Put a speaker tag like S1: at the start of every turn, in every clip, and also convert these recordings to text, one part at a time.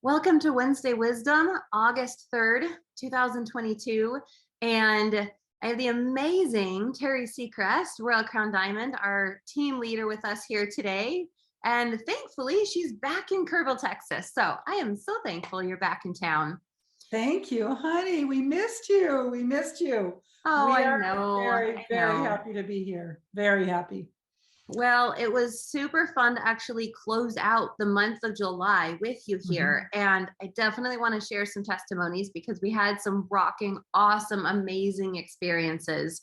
S1: Welcome to Wednesday Wisdom, August 3rd, 2022. And I have the amazing Teri Secrest, Royal Crown Diamond, our team leader with us here today. And thankfully, she's back in Kerrville, Texas. So I am so thankful you're back in town.
S2: Thank you, honey. We missed you. We missed you.
S1: Oh,
S2: We
S1: I
S2: are
S1: know.
S2: very,
S1: I
S2: very
S1: know.
S2: happy to be here. Very happy.
S1: Well, it was super fun to actually close out the month of July with you here. And I definitely want to share some testimonies because we had some rocking, awesome, amazing experiences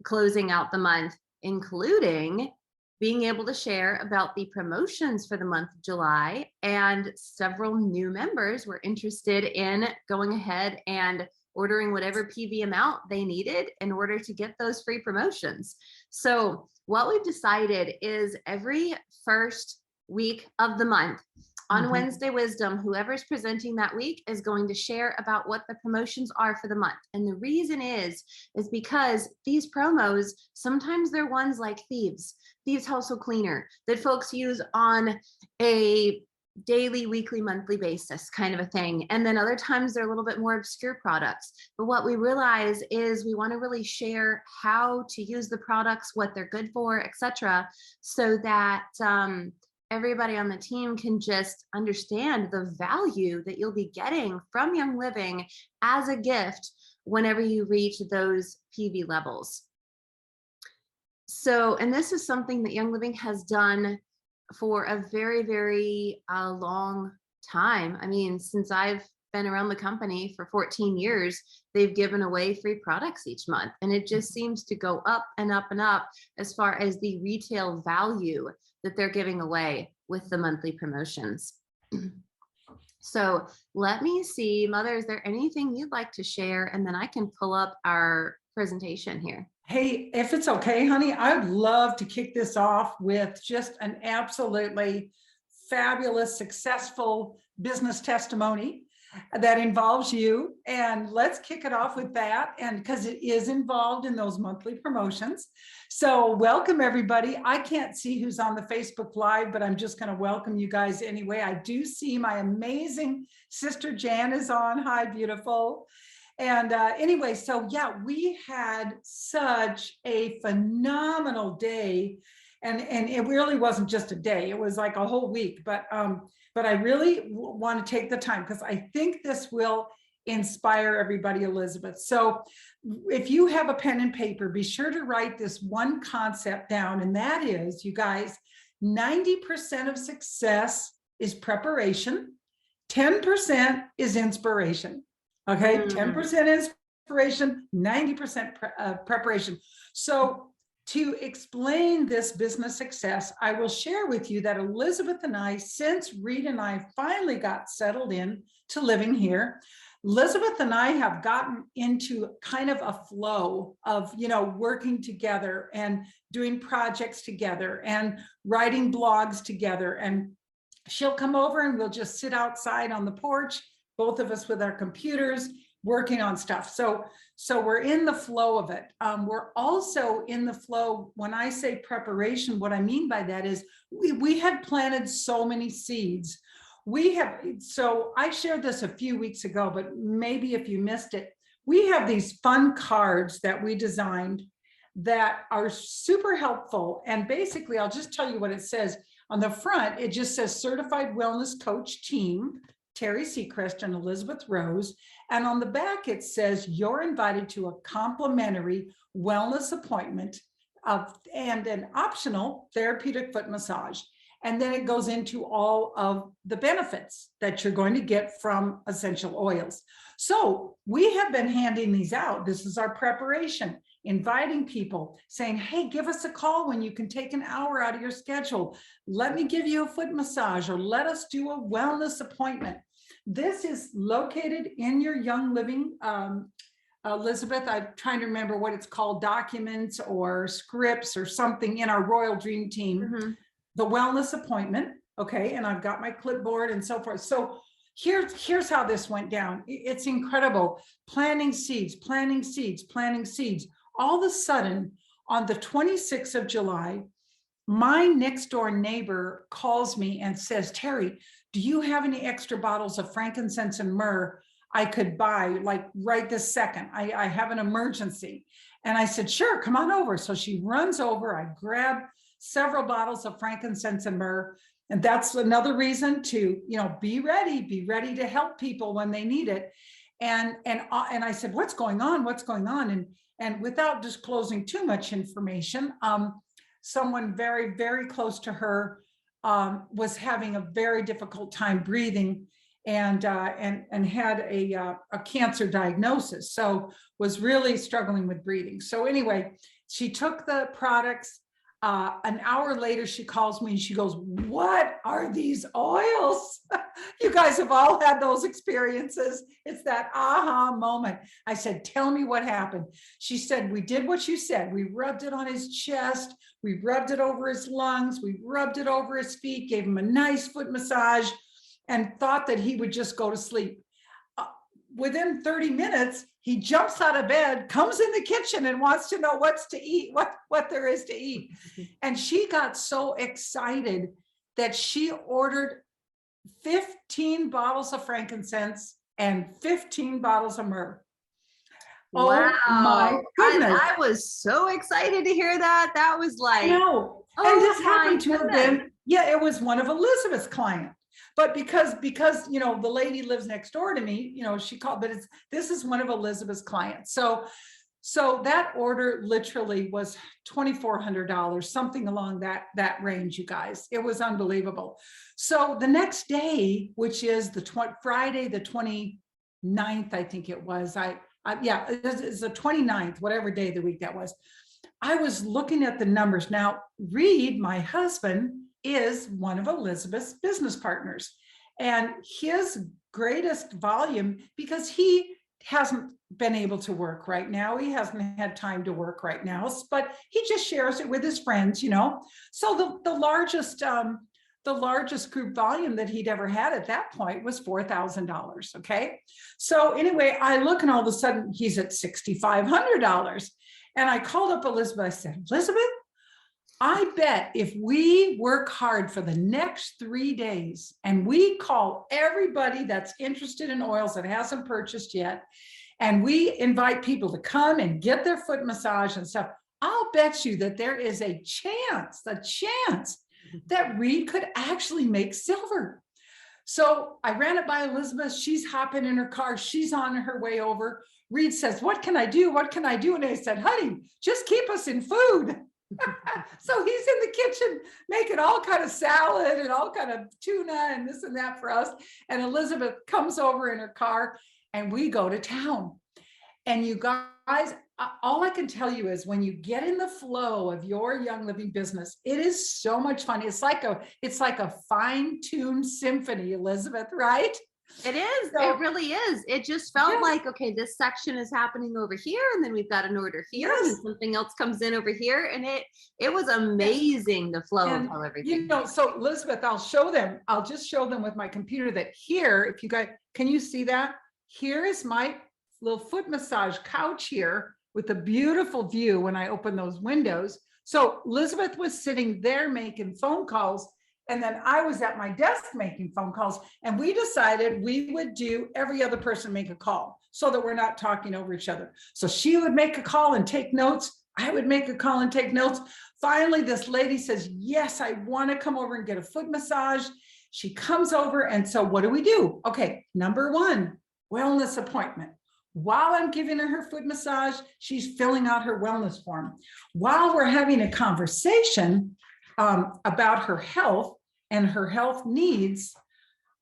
S1: closing out the month, including being able to share about the promotions for the month of July. And several new members were interested in going ahead and ordering whatever PV amount they needed in order to get those free promotions. So what we've decided is every first week of the month on Wednesday Wisdom, whoever's presenting that week is going to share about what the promotions are for the month. And the reason is because these promos, sometimes they're ones like Thieves Household Cleaner that folks use on a daily, weekly, monthly basis kind of a thing. And then other times they're a little bit more obscure products. But what we realize is we want to really share how to use the products, what they're good for, etc., so that everybody on the team can just understand the value that you'll be getting from Young Living as a gift whenever you reach those PV levels. So, and this is something that Young Living has done for a very, very long time. I mean, since I've been around the company for 14 years, they've given away free products each month. And it just seems to go up and up and up as far as the retail value that they're giving away with the monthly promotions. So let me see, Mother, is there anything you'd like to share? And then I can pull up our presentation here.
S2: Hey, if it's okay, honey, I would love to kick this off with just an absolutely fabulous, successful business testimony that involves you. And let's kick it off with that. And because it is involved in those monthly promotions. So welcome, everybody. I can't see who's on the Facebook Live, but I'm just going to welcome you guys anyway. I do see my amazing sister Jan is on. Hi, beautiful. And anyway, so yeah, we had such a phenomenal day. And it really wasn't just a day, it was like a whole week. But I really want to take the time because I think this will inspire everybody, Elizabeth. So if you have a pen and paper, be sure to write this one concept down. And that is, you guys, 90% of success is preparation, 10% is inspiration. Okay, 10% inspiration, 90% preparation. So to explain this business success, I will share with you that Elizabeth and I, since Reed and I finally got settled in to living here, Elizabeth and I have gotten into kind of a flow of, working together and doing projects together and writing blogs together. And she'll come over and we'll just sit outside on the porch, both of us with our computers, working on stuff. So we're in the flow of it. We're also in the flow. When I say preparation, what I mean by that is we had planted so many seeds. So I shared this a few weeks ago, but maybe if you missed it, we have these fun cards that we designed that are super helpful. And basically, I'll just tell you what it says. On the front, it just says Certified Wellness Coach Team, Teri Secrest and Elizabeth Rose. And on the back, it says you're invited to a complimentary wellness appointment and an optional therapeutic foot massage. And then it goes into all of the benefits that you're going to get from essential oils. So we have been handing these out. This is our preparation, inviting people, saying, hey, give us a call when you can take an hour out of your schedule. Let me give you a foot massage, or let us do a wellness appointment. This is located in your Young Living, Elizabeth, I'm trying to remember what it's called, documents or scripts or something in our Royal Dream Team, the wellness appointment. Okay, and I've got my clipboard and so forth. So here's how this went down. It's incredible. Planting seeds, planting seeds, planting seeds. All of a sudden, on the 26th of July, my next door neighbor calls me and says, Teri, do you have any extra bottles of frankincense and myrrh I could buy like right this second? I have an emergency. And I said, sure, come on over. So she runs over, I grab several bottles of frankincense and myrrh. And that's another reason to, be ready to help people when they need it. And I said, what's going on? What's going on? And without disclosing too much information, someone very, very close to her was having a very difficult time breathing and had a cancer diagnosis. So was really struggling with breathing. So anyway, she took the products. An hour later, she calls me and she goes, what are these oils? You guys have all had those experiences. It's that aha moment. I said, tell me what happened. She said, we did what you said. We rubbed it on his chest. We rubbed it over his lungs. We rubbed it over his feet, gave him a nice foot massage, and thought that he would just go to sleep. Within 30 minutes, he jumps out of bed, comes in the kitchen and wants to know what's to eat, what there is to eat. And she got so excited that she ordered 15 bottles of frankincense and 15 bottles of myrrh.
S1: Wow.
S2: Oh my goodness.
S1: I was so excited to hear that. That was like,
S2: no. And this happened to have been, it was one of Elizabeth's clients. But because the lady lives next door to me, she called, but this is one of Elizabeth's clients. So that order literally was $2,400, something along that range, you guys. It was unbelievable. So the next day, which is Friday, the 29th, I think it was, it's the 29th, whatever day of the week that was. I was looking at the numbers. Now, Reed, my husband, is one of Elizabeth's business partners, and his greatest volume, because he hasn't been able to work right now. He hasn't had time to work right now, but he just shares it with his friends, So the largest group volume that he'd ever had at that point was $4,000. Okay. So anyway, I look and all of a sudden he's at $6,500. And I called up Elizabeth. I said, Elizabeth, I bet if we work hard for the next 3 days and we call everybody that's interested in oils that hasn't purchased yet, and we invite people to come and get their foot massage and stuff, I'll bet you that there is a chance that Reed could actually make silver. So I ran it by Elizabeth. She's hopping in her car. She's on her way over. Reed says, what can I do? What can I do? And I said, honey, just keep us in food. So he's in the kitchen making all kind of salad and all kind of tuna and this and that for us. And Elizabeth comes over in her car and we go to town. And you guys, all I can tell you is when you get in the flow of your Young Living business, it is so much fun. It's like a fine-tuned symphony, Elizabeth, right?
S1: It is. So, it really is. It just felt like, okay, this section is happening over here, and then we've got an order here, and something else comes in over here, and it was amazing, the flow of how everything.
S2: So Elizabeth, I'll just show them with my computer that here, if you guys, can you see that? Here is my little foot massage couch here with a beautiful view when I open those windows. So Elizabeth was sitting there making phone calls, and then I was at my desk making phone calls, and we decided we would do every other person make a call so that we're not talking over each other. So she would make a call and take notes. I would make a call and take notes. Finally, this lady says, yes, I want to come over and get a foot massage. She comes over. And so what do? Okay, number one, wellness appointment. While I'm giving her foot massage, she's filling out her wellness form. While we're having a conversation about her health and her health needs,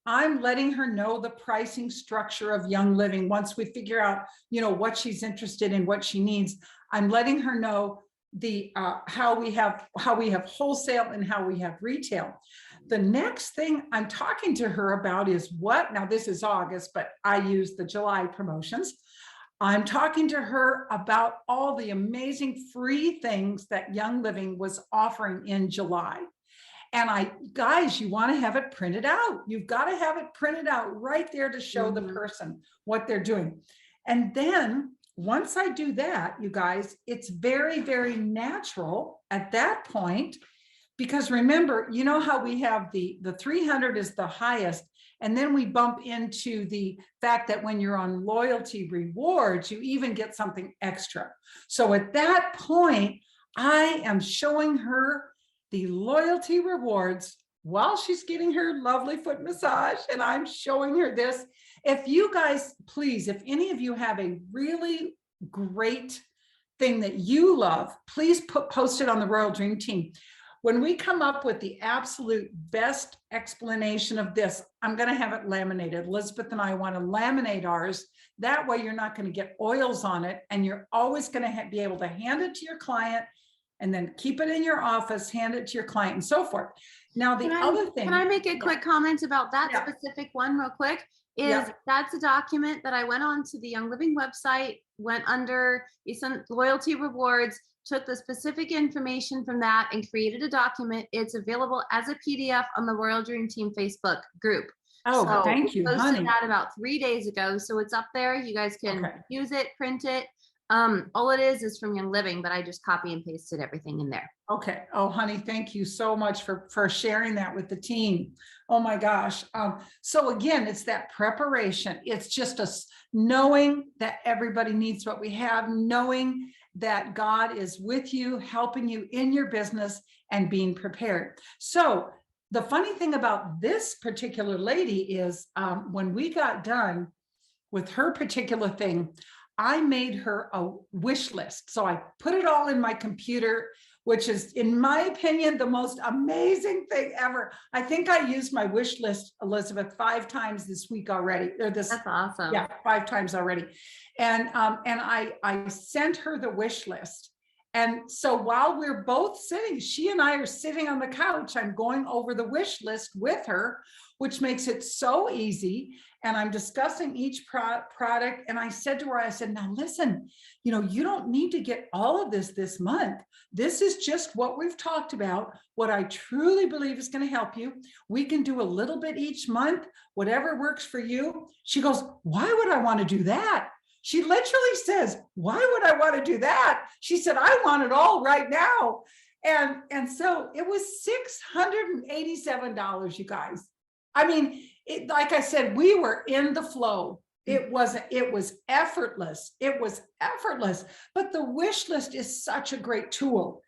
S2: I'm letting her know the pricing structure of Young Living. Once we figure out, what she's interested in, what she needs, I'm letting her know the how we have wholesale and how we have retail. The next thing I'm talking to her about is now this is August, but I use the July promotions. I'm talking to her about all the amazing free things that Young Living was offering in July. And guys, you want to have it printed out. You've got to have it printed out right there to show the person what they're doing. And then once I do that, you guys, it's very, very natural at that point Because remember, you know how we have the 300 is the highest, and then we bump into the fact that when you're on loyalty rewards, you even get something extra. So at that point, I am showing her the loyalty rewards while she's getting her lovely foot massage, and I'm showing her this. If you guys, please, if any of you have a really great thing that you love, please post it on the Royal Dream Team. When we come up with the absolute best explanation of this, I'm going to have it laminated. Elizabeth and I want to laminate ours. That way you're not going to get oils on it, and you're always going to be able to hand it to your client and then keep it in your office, hand it to your client, and so forth. Now, the other thing.
S1: Can I make a quick comment about that
S2: Yeah.
S1: specific one real quick?
S2: Yeah.
S1: That's a document that I went on to the Young Living website, went under loyalty rewards, took the specific information from that and created a document. It's available as a PDF on the Royal Dream Team Facebook group.
S2: Oh,
S1: So
S2: thank you,
S1: posted
S2: honey.
S1: that about 3 days ago. So it's up there. You guys can
S2: Okay.
S1: use it, print it. All it is from Young Living, but I just copy and pasted everything in there.
S2: Okay. Oh, honey, thank you so much for sharing that with the team. Oh my gosh. So again, it's that preparation. It's just us knowing that everybody needs what we have, knowing that God is with you, helping you in your business, and being prepared. So the funny thing about this particular lady is when we got done with her particular thing, I made her a wish list. So I put it all in my computer, which is, in my opinion, the most amazing thing ever. I think I used my wish list, Elizabeth, 5 times this week already.
S1: That's awesome.
S2: Yeah, 5 times already. And I sent her the wish list. And so while we're both sitting, she and I are sitting on the couch, I'm going over the wish list with her, which makes it so easy. And I'm discussing each product. And I said to her, I said, now listen, you don't need to get all of this month. This is just what we've talked about, what I truly believe is going to help you. We can do a little bit each month, whatever works for you. She goes, why would I want to do that? She literally says, why would I want to do that? She said, I want it all right now. And so it was $687, you guys. I mean, like I said, we were in the flow. It was effortless. It was effortless. But the wish list is such a great tool.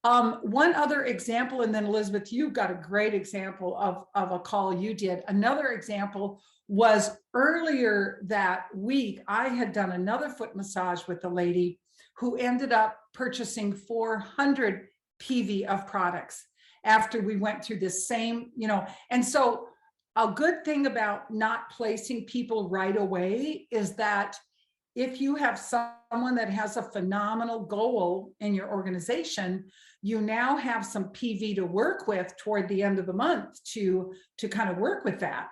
S2: One other example, and then Elizabeth, you got a great example of a call you did. Another example was earlier that week, I had done another foot massage with a lady who ended up purchasing 400 PV of products after we went through this same, and so a good thing about not placing people right away is that if you have someone that has a phenomenal goal in your organization, you now have some PV to work with toward the end of the month to kind of work with that.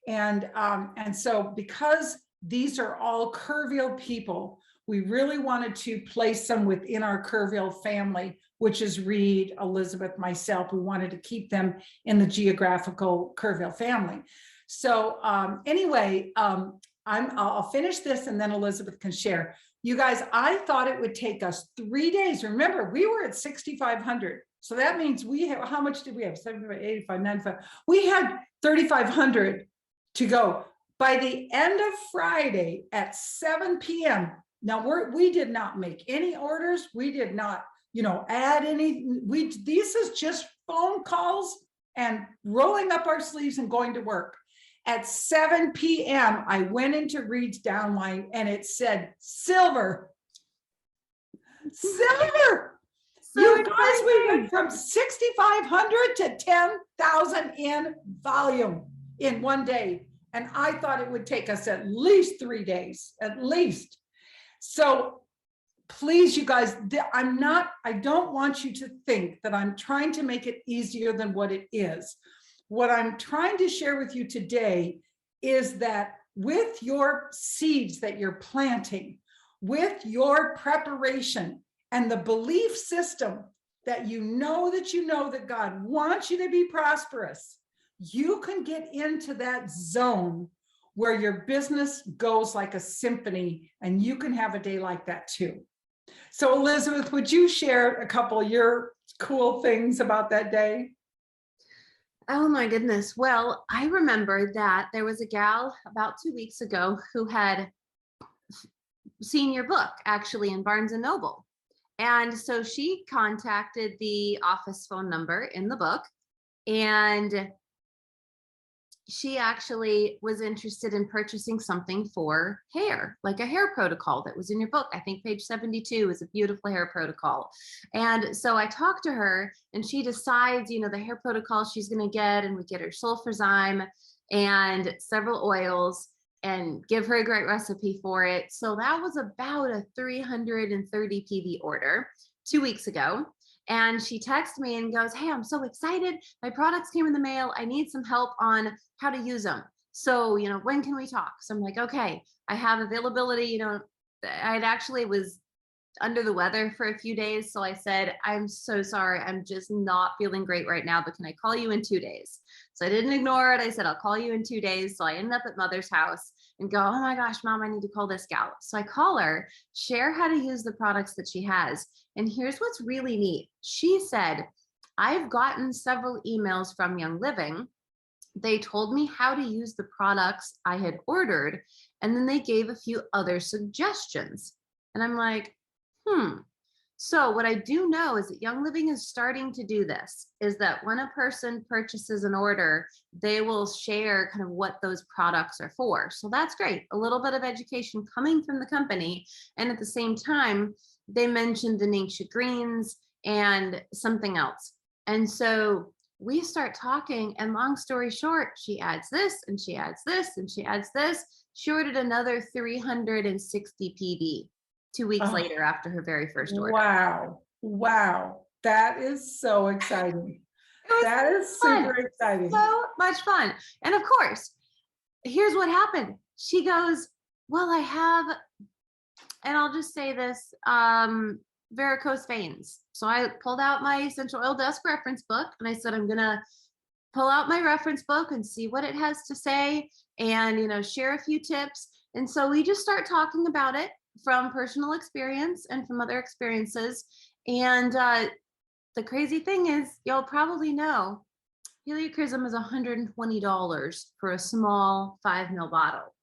S2: And so because these are all Kerrville people, we really wanted to place them within our Kerrville family, which is Reed, Elizabeth, myself. We wanted to keep them in the geographical Kerrville family. So anyway, I'll finish this and then Elizabeth can share. You guys, I thought it would take us 3 days. Remember, we were at 6,500. So that means we have, how much did we have? 75, 85, 95. We had 3,500 to go. By the end of Friday at 7 p.m. Now we did not make any orders. We did not, add any. This is just phone calls and rolling up our sleeves and going to work. At 7 p.m., I went into Reed's downline and it said silver. Silver.
S1: So
S2: you guys, we went from 6,500 to 10,000 in volume in one day. And I thought it would take us at least 3 days, at least. So please, you guys, I don't want you to think that I'm trying to make it easier than what it is. What I'm trying to share with you today is that with your seeds that you're planting, with your preparation and the belief system that you know that God wants you to be prosperous, you can get into that zone where your business goes like a symphony, and you can have a day like that too. So Elizabeth, would you share a couple of your cool things about that day?
S1: Oh my goodness. Well, I remember that there was a gal about 2 weeks ago who had seen your book actually in Barnes and Noble. And so she contacted the office phone number in the book, and she actually was interested in purchasing something for hair, like a hair protocol that was in your book. I think page 72 is a beautiful hair protocol. And so I talked to her, and she decides, the hair protocol she's going to get, and we get her sulfurzyme and several oils and give her a great recipe for it. So that was about a 330 PV order 2 weeks ago. And she texted me and goes, "Hey, I'm so excited. My products came in the mail. I need some help on how to use them. So, when can we talk?" So I'm like, okay, I have availability. I'd actually was under the weather for a few days. So I said, "I'm so sorry. I'm just not feeling great right now, but can I call you in 2 days?" So I didn't ignore it. I said, "I'll call you in 2 days." So I ended up at mother's house and go, "Oh my gosh, mom, I need to call this gal." So I call her, share how to use the products that she has. And here's what's really neat. She said, "I've gotten several emails from Young Living. They told me how to use the products I had ordered, and then they gave a few other suggestions." And I'm like, So what I do know is that Young Living is starting to do this, is that when a person purchases an order, they will share kind of what those products are for. So that's great. A little bit of education coming from the company. And at the same time, they mentioned the Ningxia greens and something else. And so we start talking, and long story short, she adds this and she adds this and she adds this. She ordered another 360 PD 2 weeks
S2: Oh,
S1: later after her very first order.
S2: wow. Wow. That is so exciting.
S1: It was
S2: That is
S1: fun,
S2: super exciting.
S1: so much fun. And of course, here's what happened. She goes, "Well, I have," and I'll just say this, varicose veins. So I pulled out my essential oil desk reference book, and I said, "I'm going to pull out my reference book and see what it has to say, and, share a few tips." And so we just start talking about it from personal experience and from other experiences. And the crazy thing is, you'll probably know, heliochrysum is $120 for a small 5 ml bottle.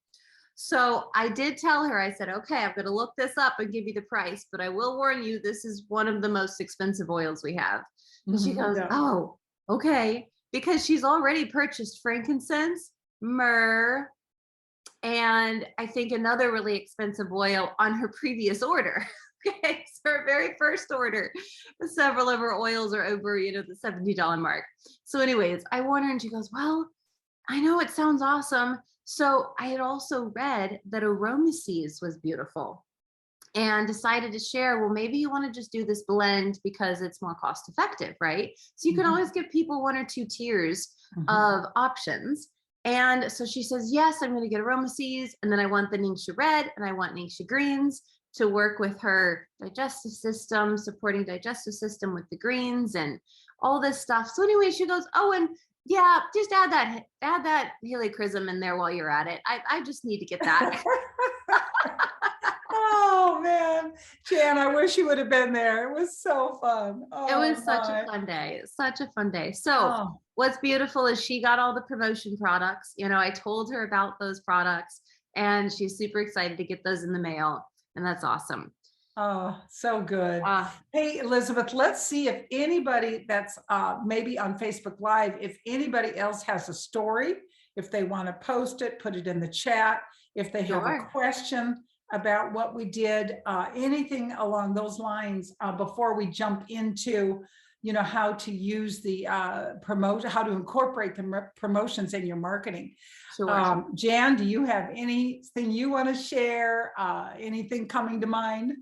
S1: So I did tell her, I said, "Okay, I'm going to look this up and give you the price, but I will warn you, this is one of the most expensive oils we have." And she goes,
S2: Yeah.
S1: "Oh, okay." Because she's already purchased frankincense, myrrh, and I think another really expensive oil on her previous order. Okay, so her very first order, several of her oils are over, the $70 mark. So, anyways, I warned her, and she goes, "Well, I know it sounds awesome." So I had also read that aromases was beautiful, and decided to share, well, maybe you want to just do this blend because it's more cost effective, right? So you can always give people one or two tiers of options. And so she says, "Yes, I'm going to get aromases, and then I want the Ningxia red and I want Ningxia greens to work with her digestive system, supporting digestive system with the greens and all this stuff." So anyway, she goes, "Oh, and yeah, just add that heliochrysum in there while you're at it. I just need to get that."
S2: Oh man, Jan, I wish you would have been there. It was so fun.
S1: It
S2: Oh
S1: was such a
S2: my.
S1: fun day. Such a fun day. So
S2: Oh,
S1: what's beautiful is she got all the promotion products. I told her about those products, and she's super excited to get those in the mail. And that's awesome.
S2: oh, so good.
S1: Ah,
S2: Hey, Elizabeth, let's see if anybody that's maybe on Facebook Live, if anybody else has a story, if they want to post it, put it in the chat. If they have a
S1: sure.
S2: question about what we did, anything along those lines, before we jump into, how to use the promotion, how to incorporate the promotions in your marketing.
S1: Sure.
S2: Jan, do you have anything you want to share? Anything coming to mind?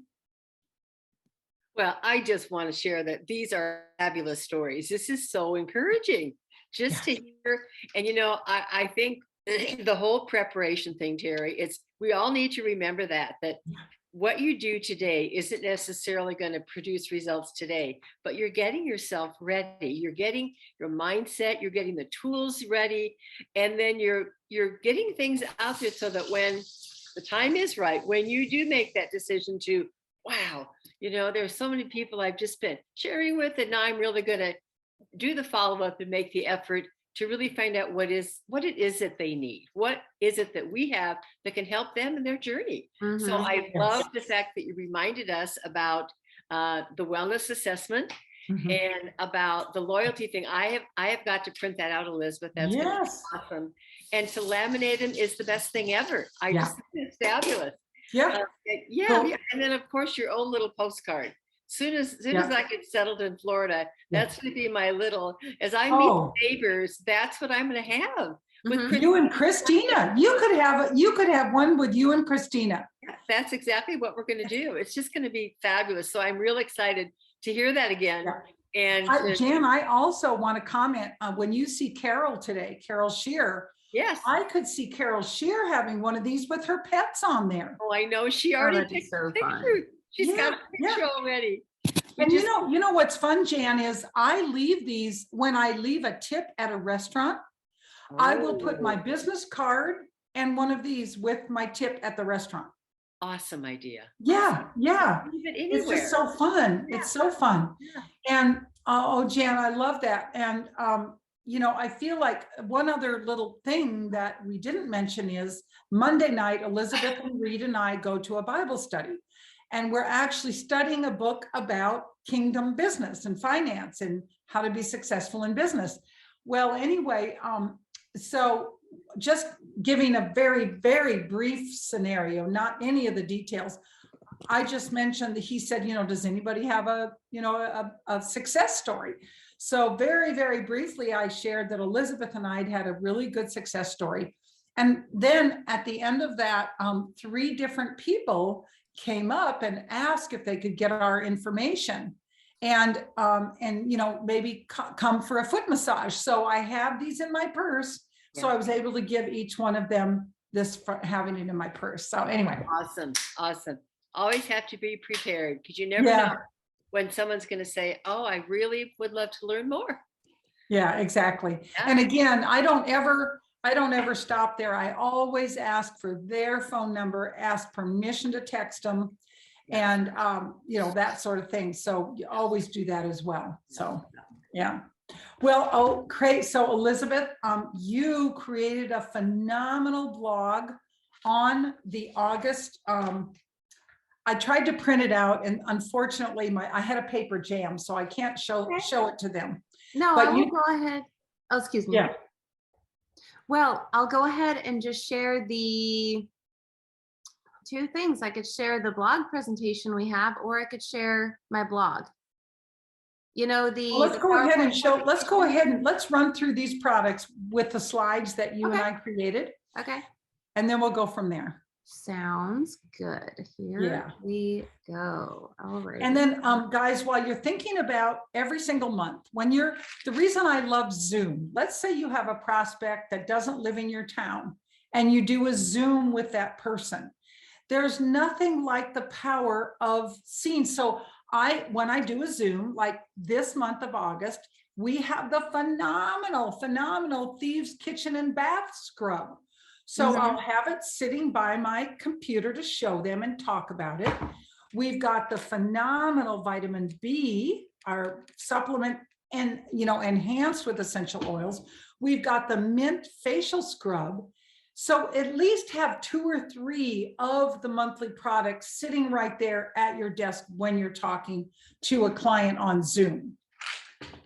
S3: Well, I just want to share that these are fabulous stories. This is so encouraging just to
S2: Yes.
S3: hear. And, I think the whole preparation thing, Terry, we all need to remember that what you do today isn't necessarily going to produce results today, but you're getting yourself ready. You're getting your mindset, you're getting the tools ready, and then you're getting things out there so that when the time is right, when you do make that decision to, wow, You know, there's so many people I've just been sharing with, and now I'm really going to do the follow-up and make the effort to really find out what it is that they need. What is it that we have that can help them in their journey? So
S1: Mhm.
S3: I
S2: Yes.
S3: love the fact that you reminded us about the wellness assessment
S2: Mhm.
S3: and about the loyalty thing. I have got to print that out, Elizabeth. That's going to be
S2: Yes.
S3: awesome. And to laminate them is the best thing ever. I
S2: Yeah.
S3: just think it's fabulous.
S2: Yeah.
S3: Yeah,
S2: Cool.
S3: yeah. And then of course your own little postcard. Soon
S2: Yeah.
S3: as I get settled in Florida,
S2: Yeah.
S3: that's going to be my little, as I meet
S2: Oh,
S3: neighbors, that's what I'm going to have with
S1: Mhm.
S3: Chris.
S2: you and Christina, you could have one with you and Christina.
S3: That's exactly what we're going to do. It's just going to be fabulous. So I'm real excited to hear that again.
S2: Yeah.
S3: And
S2: Jan, I also want to comment, when you see Carol today, Carol Shear,
S3: yes.
S2: I could see Carol Shear having one of these with her pets on there.
S3: Oh, I know. She
S1: Oh,
S3: already
S1: that'd be
S3: picked
S1: so
S3: the
S1: fun.
S3: picture. She's
S2: Yeah,
S3: got a picture
S2: yeah.
S3: already.
S2: And you know what's fun, Jan, is I leave these, when I leave a tip at a restaurant, I will put my
S3: Oh,
S2: business card and one of these with my tip at the restaurant.
S3: awesome idea.
S2: Yeah, yeah.
S3: Leave it
S2: It's
S3: anywhere.
S2: just so fun.
S3: Yeah.
S2: It's so fun.
S3: Yeah.
S2: And oh, Jan, I love that. And you know, I feel like one other little thing that we didn't mention is Monday night, Elizabeth and Reed and I go to a Bible study. And we're actually studying a book about kingdom business and finance and how to be successful in business. Well, anyway, so just giving a very, very brief scenario, not any of the details. I just mentioned that he said, you know, does anybody have a success story? So very, very briefly, I shared that Elizabeth and I had a really good success story. And then at the end of that, 3 different people came up and asked if they could get our information and you know, maybe come for a foot massage. So I have these in my purse. So I was able to give each one of them this for having it in my purse. So anyway.
S3: Awesome. Awesome. Always have to be prepared because you never
S2: Yeah.
S3: know when someone's going to say, oh, I really would love to learn more.
S2: Yeah, exactly.
S3: Yeah.
S2: And again, I don't ever stop there. I always ask for their phone number, ask permission to text them, and you know, that sort of thing. So you always do that as well. So yeah. Well, oh, great. So Elizabeth, you created a phenomenal blog on the August. I tried to print it out, and unfortunately, I had a paper jam, so I can't show it to them.
S1: No,
S2: But
S1: I will
S2: you-
S1: go ahead. Oh, excuse me.
S2: Yeah.
S1: Well, I'll go ahead and just share the 2 things. I could share the blog presentation we have, or I could share my blog. You know,
S2: Well, let's
S1: the
S2: go ahead and
S1: PowerPoint
S2: show, let's go
S1: presentation?
S2: ahead and let's run through these products with the slides that you and
S1: Okay.
S2: I created,
S1: Okay.
S2: and then we'll go from there.
S1: Sounds good. Here
S2: Yeah.
S1: we go. All right.
S2: And then guys, while you're thinking about every single month, the reason I love Zoom, let's say you have a prospect that doesn't live in your town and you do a Zoom with that person. There's nothing like the power of seeing. So when I do a Zoom, like this month of August, we have the phenomenal Thieves Kitchen and Bath Scrub. So I'll have it sitting by my computer to show them and talk about it. We've got the phenomenal vitamin B, our supplement, and you know, enhanced with essential oils. We've got the mint facial scrub. So at least have 2 or 3 of the monthly products sitting right there at your desk when you're talking to a client on Zoom.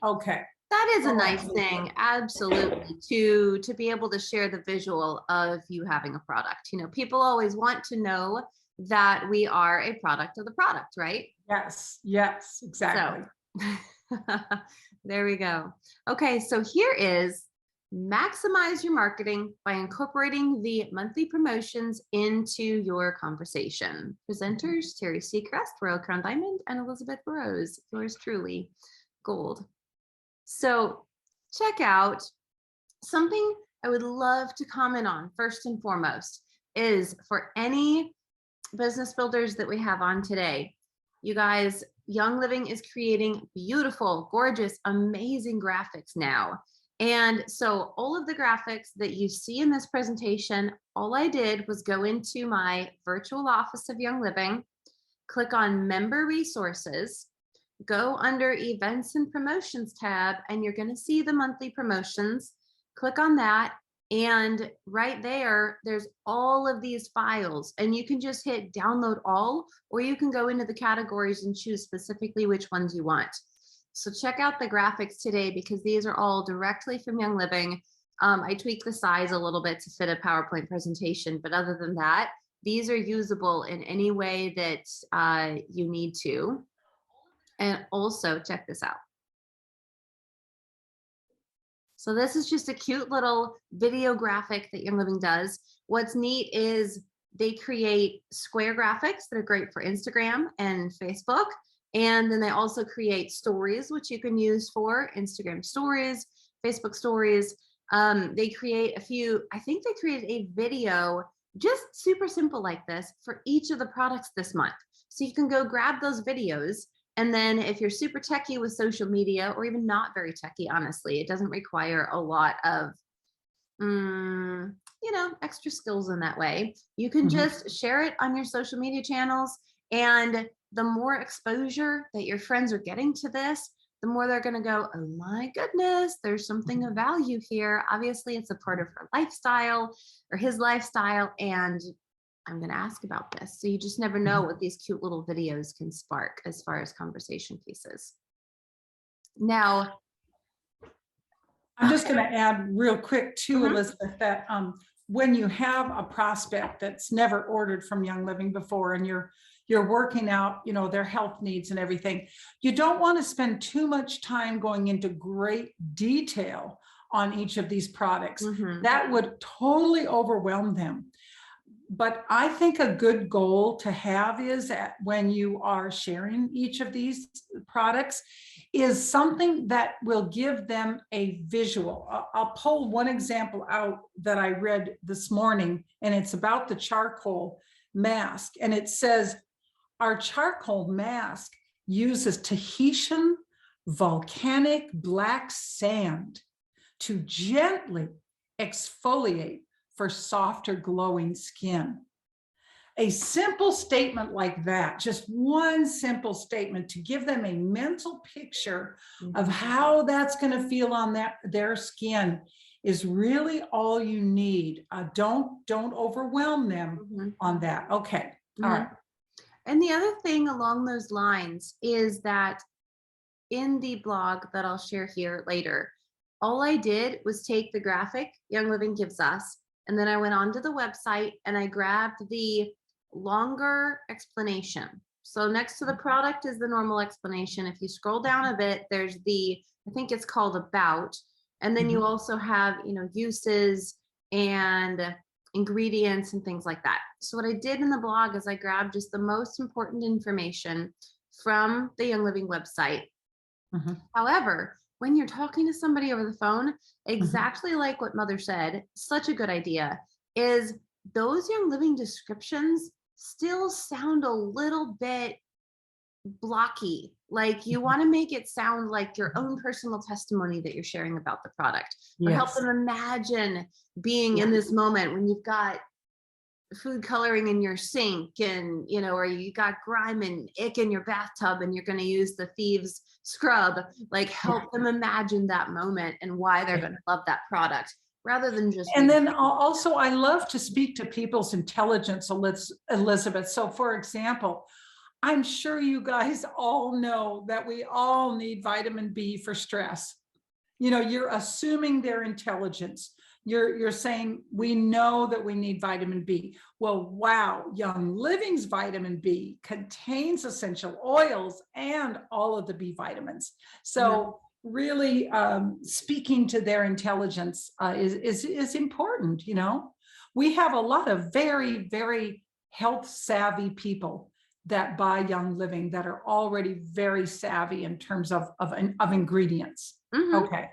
S2: Okay.
S1: That is a
S2: Oh,
S1: nice
S2: absolutely.
S1: thing, absolutely, to be able to share the visual of you having a product. You know, people always want to know that we are a product of the product, right?
S2: Yes, yes, exactly.
S1: So there we go. Okay, so here is maximize your marketing by incorporating the monthly promotions into your conversation. Presenters, Teri Secrest, Royal Crown Diamond, and Elizabeth Rose, yours truly, Gold. So check out something I would love to comment on first and foremost is for any business builders that we have on today. You guys, Young Living is creating beautiful, gorgeous, amazing graphics now. And so all of the graphics that you see in this presentation, all I did was go into my virtual office of Young Living, click on member resources, go under events and promotions tab, and you're going to see the monthly promotions. Click on that. And right there, there's all of these files, and you can just hit download all, or you can go into the categories and choose specifically which ones you want. So check out the graphics today because these are all directly from Young Living. I tweaked the size a little bit to fit a PowerPoint presentation, but other than that, these are usable in any way that you need to. And also check this out. So this is just a cute little video graphic that Young Living does. What's neat is they create square graphics that are great for Instagram and Facebook. And then they also create stories, which you can use for Instagram stories, Facebook stories. They create a few, I think they created a video just super simple like this for each of the products this month. So you can go grab those videos. And then if you're super techie with social media, or even not very techie, honestly, it doesn't require a lot of, extra skills in that way. You can just share it on your social media channels. And the more exposure that your friends are getting to this, the more they're going to go, oh my goodness, there's something of value here. Obviously, it's a part of her lifestyle or his lifestyle. And I'm going to ask about this. So you just never know what these cute little videos can spark as far as conversation pieces. Now,
S2: I'm just going to add real quick too, Elizabeth, that when you have a prospect that's never ordered from Young Living before, and you're working out, their health needs and everything, you don't want to spend too much time going into great detail on each of these products. That would totally overwhelm them. But I think a good goal to have is that when you are sharing each of these products is something that will give them a visual. I'll pull one example out that I read this morning, and it's about the charcoal mask. And it says, our charcoal mask uses Tahitian volcanic black sand to gently exfoliate for softer, glowing skin. A simple statement like that, just one simple statement to give them a mental picture of how that's going to feel on their skin is really all you need. Don't overwhelm them on that. Okay. All right.
S1: And the other thing along those lines is that in the blog that I'll share here later, all I did was take the graphic Young Living gives us, and then I went onto the website and I grabbed the longer explanation. So next to the product is the normal explanation. If you scroll down a bit, there's I think it's called about, and then you also have, uses and ingredients and things like that. So what I did in the blog is I grabbed just the most important information from the Young Living website. However, when you're talking to somebody over the phone, exactly like what Mother said, such a good idea, is those Young Living descriptions still sound a little bit blocky. Like you want to make it sound like your own personal testimony that you're sharing about the product, or help them imagine being in this moment when you've got food coloring in your sink, and or you got grime and ick in your bathtub and you're going to use the thieves scrub. Like help them imagine that moment and why they're going to love that product, rather than just.
S2: And then also, I love to speak to people's intelligence, Elizabeth. So for example, I'm sure you guys all know that we all need vitamin B for stress. You're assuming their intelligence. You're saying, we know that we need vitamin B. Well, wow, Young Living's vitamin B contains essential oils and all of the B vitamins. So really speaking to their intelligence is important. We have a lot of very, very health savvy people that buy Young Living that are already very savvy in terms of ingredients. Okay.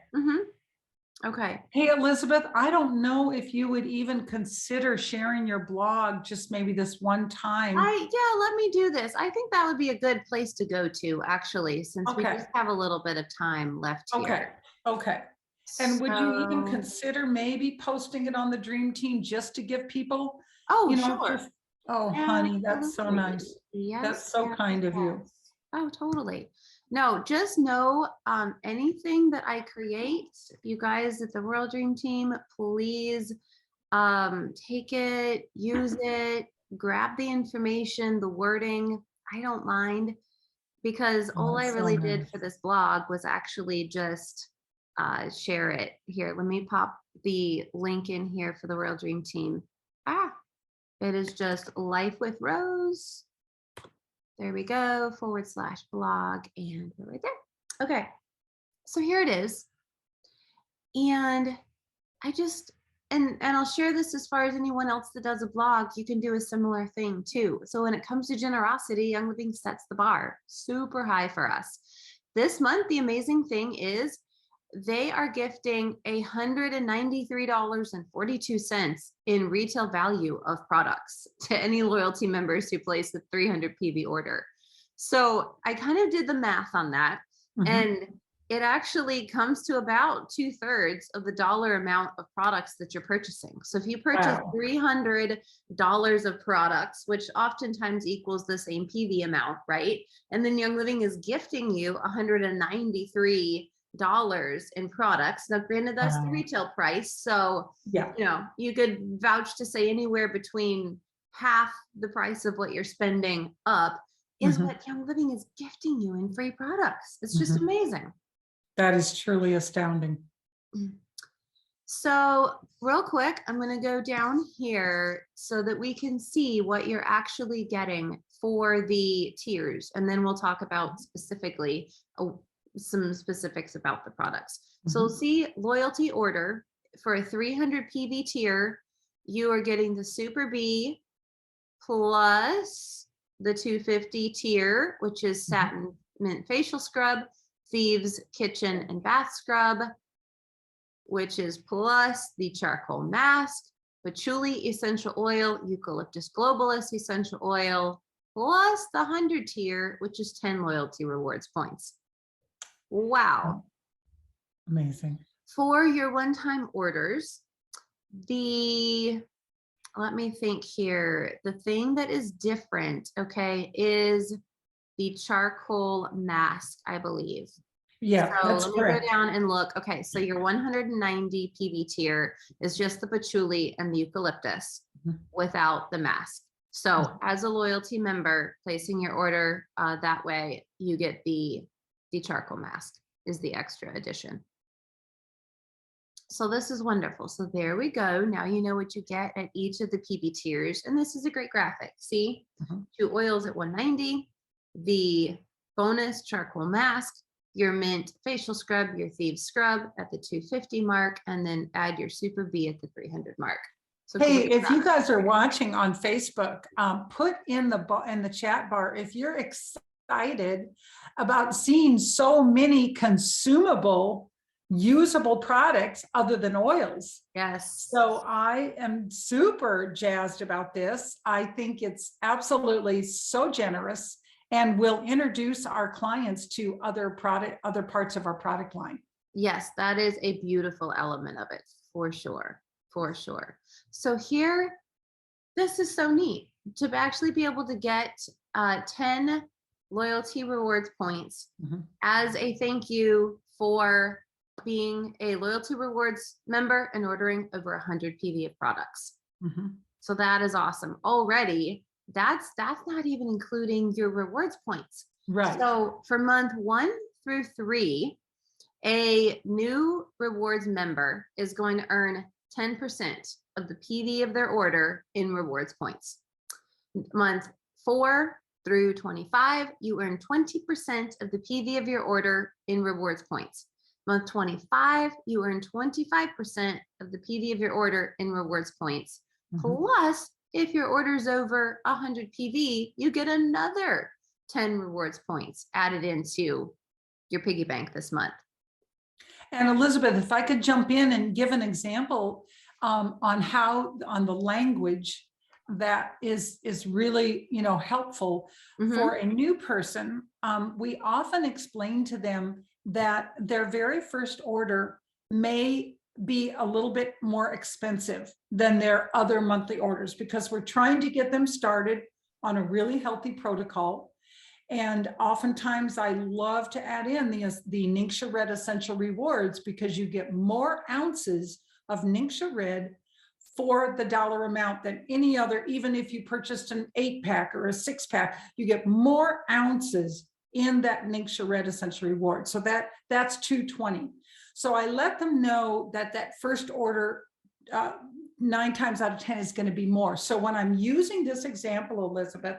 S1: Okay.
S2: Hey, Elizabeth, I don't know if you would even consider sharing your blog just maybe this one time.
S1: Let me do this. I think that would be a good place to go to, actually, since we just have a little bit of time left here.
S2: Okay. And would you even consider maybe posting it on the Dream Team just to give people,
S1: sure.
S2: Oh, honey, that's so
S1: Absolutely.
S2: nice.
S1: Yes.
S2: That's so
S1: yes,
S2: kind of you.
S1: yes. Oh, totally. No, just know anything that I create, you guys at the Royal Dream Team, please take it, use it, grab the information, the wording. I don't mind, because
S2: Oh,
S1: all I
S2: that's so
S1: really did
S2: nice.
S1: for this blog was actually just share it. Here, let me pop the link in here for the Royal Dream Team. It is just Life with Rose. There we go, /blog, and we're right there. Okay, so here it is. And I just, and I'll share this as far as anyone else that does a blog, you can do a similar thing too. So when it comes to generosity, Young Living sets the bar super high for us. This month, the amazing thing is they are gifting $193.42 in retail value of products to any loyalty members who place the 300 PV order. So I kind of did the math on that,
S2: Mhm.
S1: and it actually comes to about 2/3 of the dollar amount of products that you're purchasing. So if you purchase
S2: Wow.
S1: $300 of products, which oftentimes equals the same PV amount, right? And then Young Living is gifting you $193 in products. Now, granted, that's the
S2: Wow.
S1: retail price. So,
S2: Yeah.
S1: you could vouch to say anywhere between half the price of what you're spending up is
S2: Mhm.
S1: what Young Living is gifting you in free products. It's just
S2: Mhm.
S1: amazing.
S2: That is truly astounding.
S1: So real quick, I'm going to go down here so that we can see what you're actually getting for the tiers. And then we'll talk about specifically some specifics about the products. So we'll see loyalty order for a 300 PV tier. You are getting the Super B plus the 250 tier, which is satin mint facial scrub, Thieves kitchen and bath scrub, which is plus the charcoal mask, patchouli essential oil, eucalyptus globulus essential oil, plus the 100 tier, which is 10 loyalty rewards points. Wow.
S2: Amazing.
S1: For your one-time orders, let me think here. The thing that is different, okay, is the charcoal mask, I believe.
S2: Yeah,
S1: So
S2: that's
S1: let me go
S2: correct.
S1: down and look. Okay, so your 190 PV tier is just the patchouli and the eucalyptus
S2: Mhm.
S1: without the mask. So as a loyalty member, placing your order that way, you get the charcoal mask is the extra addition. So this is wonderful. So there we go. Now you know what you get at each of the PV tiers. And this is a great graphic. See,
S2: Mhm.
S1: 2 oils at 190, the bonus charcoal mask, your mint facial scrub, your thieves scrub at the 250 mark, and then add your super B at the 300 mark. So
S2: Hey,
S1: great
S2: if you
S1: stuff.
S2: guys are watching on Facebook, put in the chat bar if you're excited about seeing so many consumable, usable products other than oils.
S1: Yes.
S2: So I am super jazzed about this. I think it's absolutely so generous and will introduce our clients to other parts of our product line.
S1: Yes, that is a beautiful element of it, for sure. For sure. So here, this is so neat to actually be able to get 10 loyalty rewards points as a thank you for being a loyalty rewards member and ordering over 100 PV of products. So that is awesome. Already, that's not even including your rewards points.
S2: Right.
S1: So for month 1 through 3, a new rewards member is going to earn 10% of the PV of their order in rewards points. Month 4 through 25, you earn 20% of the PV of your order in rewards points. Month 25, you earn 25% of the PV of your order in rewards points. Plus, if your order is over 100 PV, you get another 10 rewards points added into your piggy bank this month.
S2: And Elizabeth, if I could jump in and give an example on the language that is really, helpful for a new person. We often explain to them that their very first order may be a little bit more expensive than their other monthly orders, because we're trying to get them started on a really healthy protocol. And oftentimes I love to add in the Ningxia Red Essential Rewards, because you get more ounces of Ningxia Red for the dollar amount than any other. Even if you purchased an 8-pack or a 6-pack, you get more ounces in that Ningxia Red Essential Reward. So that's $220. So I let them know that first order 9 times out of 10 is going to be more. So when I'm using this example, Elizabeth,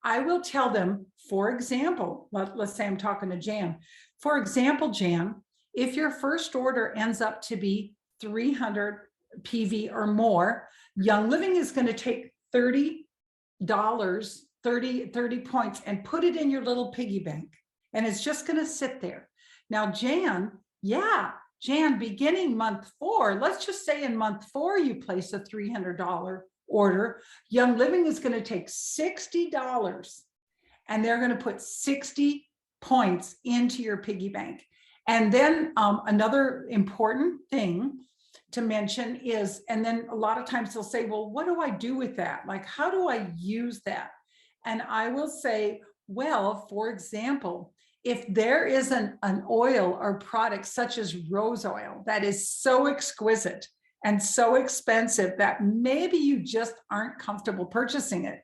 S2: I will tell them, for example, let's say I'm talking to Jan. For example, Jan, if your first order ends up to be 300 PV or more, Young Living is going to take $30, 30 points, and put it in your little piggy bank. And it's just going to sit there. Now, Jan, beginning month 4, let's just say in month 4, you place a $300 order, Young Living is going to take $60 and they're going to put 60 points into your piggy bank. And then another important thing to mention is, and then a lot of times they'll say, well, what do I do with that? Like, how do I use that? And I will say, well, for example, if there is an oil or product such as rose oil that is so exquisite and so expensive that maybe you just aren't comfortable purchasing it,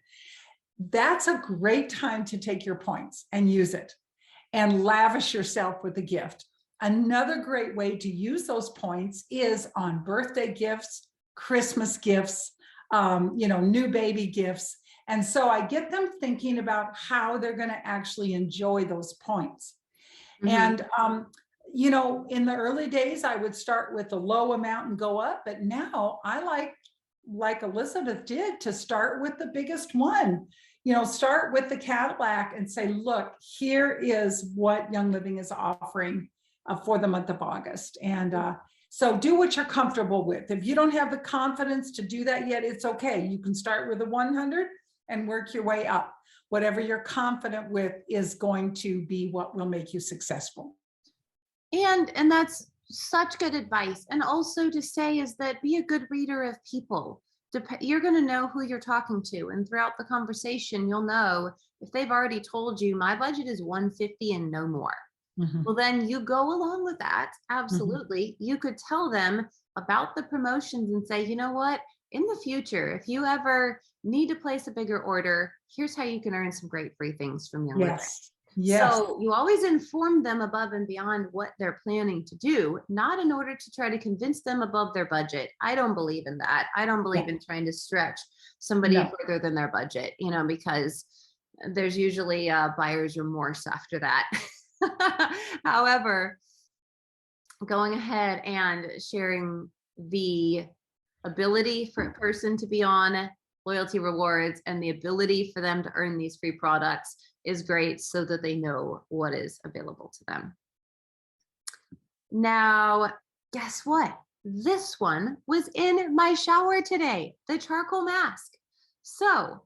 S2: that's a great time to take your points and use it and lavish yourself with a gift. Another great way to use those points is on birthday gifts, Christmas gifts, new baby gifts. And so I get them thinking about how they're going to actually enjoy those points. And, in the early days, I would start with a low amount and go up. But now I like Elizabeth did, to start with the biggest one. Start with the Cadillac and say, look, here is what Young Living is offering for the month of August. And so do what you're comfortable with. If you don't have the confidence to do that yet, it's okay. You can start with a 100 and work your way up. Whatever you're confident with is going to be what will make you successful.
S1: And that's such good advice. And also to say is that be a good reader of people. You're going to know who you're talking to. And throughout the conversation, you'll know if they've already told you my budget is 150 and no more. Well, then you go along with that. Absolutely. You could tell them about the promotions and say, you know what, in the future, if you ever need to place a bigger order, here's how you can earn some great free things from Young Living.
S2: Yes.
S1: So you always inform them above and beyond what they're planning to do, not in order to try to convince them above their budget. I don't believe in that. I don't believe in trying to stretch somebody further than their budget, because there's usually buyer's remorse after that. However, going ahead and sharing the ability for a person to be on loyalty rewards and the ability for them to earn these free products is great, so that they know what is available to them. Now, guess what? This one was in my shower today, the charcoal mask. So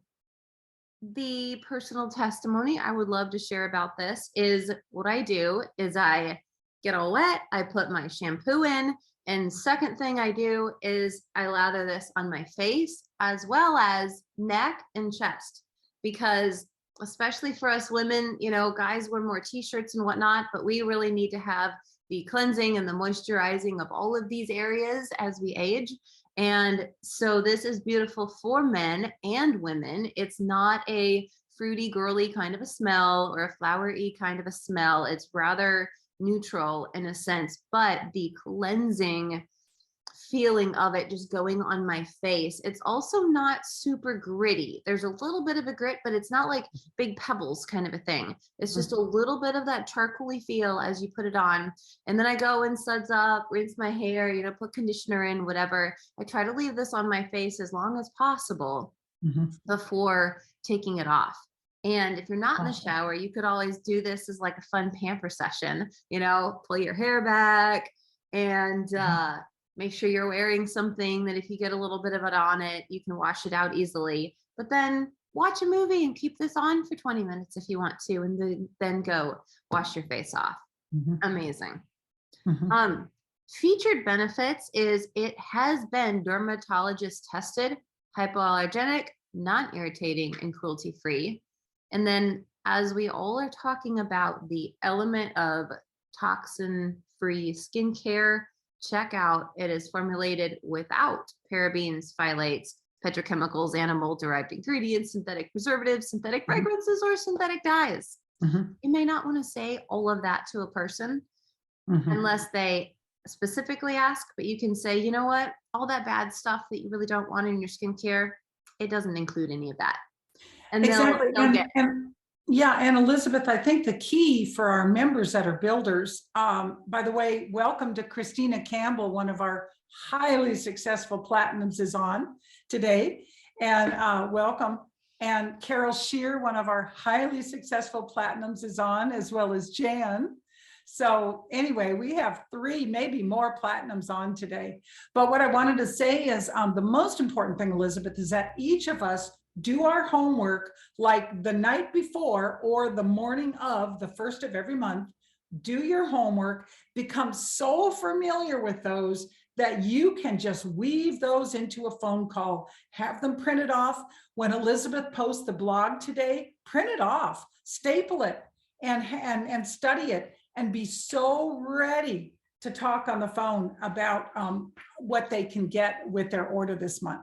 S1: the personal testimony I would love to share about this is what I do is I get all wet, I put my shampoo in, and second thing I do is I lather this on my face as well as neck and chest, because especially for us women, guys wear more t-shirts and whatnot, but we really need to have the cleansing and the moisturizing of all of these areas as we age. And so this is beautiful for men and women. It's not a fruity, girly kind of a smell or a flowery kind of a smell. It's rather neutral in a sense, but the cleansing feeling of it just going on my face. It's also not super gritty. There's a little bit of a grit, but it's not like big pebbles kind of a thing. It's just a little bit of that charcoaly feel as you put it on. And then I go and suds up, rinse my hair, put conditioner in, whatever. I try to leave this on my face as long as possible before taking it off. And if you're not in the shower, you could always do this as like a fun pamper session, pull your hair back and make sure you're wearing something that if you get a little bit of it on it, you can wash it out easily. But then watch a movie and keep this on for 20 minutes if you want to, and then go wash your face off. Amazing. Featured benefits is it has been dermatologist tested, hypoallergenic, non-irritating, and cruelty-free. And then as we all are talking about the element of toxin-free skincare, check out it is formulated without parabens, phthalates, petrochemicals, animal-derived ingredients, synthetic preservatives, synthetic
S2: Mhm.
S1: fragrances, or synthetic dyes.
S2: Mhm.
S1: You may not want to say all of that to a person
S2: Mhm.
S1: unless they specifically ask, but you can say, you know what, all that bad stuff that you really don't want in your skincare, it doesn't include any of that. And
S2: Exactly.
S1: they'll get
S2: And yeah, and Elizabeth, I think the key for our members that are builders, by the way, welcome to Christina Campbell, one of our highly successful platinums is on today. And welcome. And Carol Shear, one of our highly successful platinums is on, as well as Jan. So anyway, we have 3, maybe more platinums on today. But what I wanted to say is the most important thing, Elizabeth, is that each of us do our homework like the night before or the morning of the first of every month. Do your homework, become so familiar with those that you can just weave those into a phone call, have them printed off. When Elizabeth posts the blog today, print it off, staple it, and study it, and be so ready to talk on the phone about what they can get with their order this month.